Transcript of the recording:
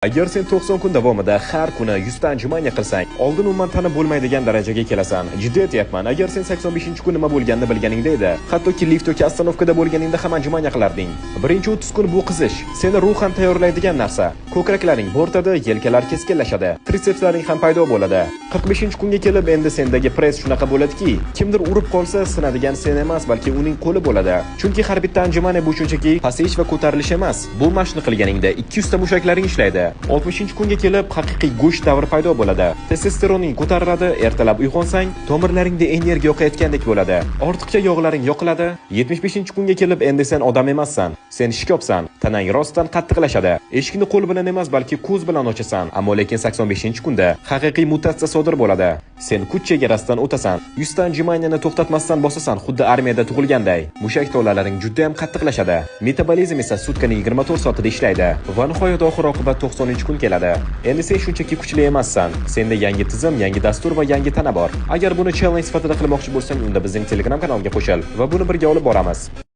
Agar sen 90 kun davomida har kuni 100 ta anjumanya qilsang, oldin umuman tanib bo'lmaydigan darajaga kelasan. Jiddiy aytyapman, agar sen 85-kun nima bo'lganini bilganingda edi, hattoki lift yoki ostanovkada bo'lganingda ham anjumanya qilarding. Birinchi 30 kun bu qizish, seni ruhan tayyorlaydigan narsa. Ko'kraklaring bo'rtadi, yelkalar keskinlashadi, trisepslaring ham paydo bo'ladi. 45-kunga kelib endi sendagi press shunaqa bo'ladiki, kimdir urib qolsa sinadigan sen emas, balki uning qo'li bo'ladi. Chunki har bitta anjumanya bu shunchaki pasayish va ko'tarilish emas. Bu mashqni qilganingda 200 ta mushaklaring ishlaydi. 60-kunga kelib haqiqiy go'sht davri paydo bo'ladi. Testosteroning ko'tariladi, ertalab uyg'onsang, tomirlaringda energiya oqayotgandek bo'ladi. Ortiqcha yog'laring yoqiladi. 75-kunga kelib endi sen odam emassan. Sen shikobsan. Tanang rostdan qattiqlashadi. Eshikni qo'l bilan emas, balki ko'z bilan ochasan. Ammo lekin 85-kunda haqiqiy mutatsiya sodir bo'ladi. Sen kuch chegarasidan o'tasan. 100 ta anjumanyani to'xtatmasdan bosasan, xuddi armiyada tug'ilganday. Mushak tolalarining juda ham qattiqlashadi. Metabolizm esa sutkaning 24 soatida ishlaydi va nihoyat oxir-oqibat 90-kun keladi. Endi sen shunchaki kuchli emassan. Senda yangi tizim, yangi dastur va yangi tana bor. Agar buni challenge sifatida qilmoqchi bo'lsang, unda bizning Telegram kanaliga qo'shil va buni birga olib boramiz.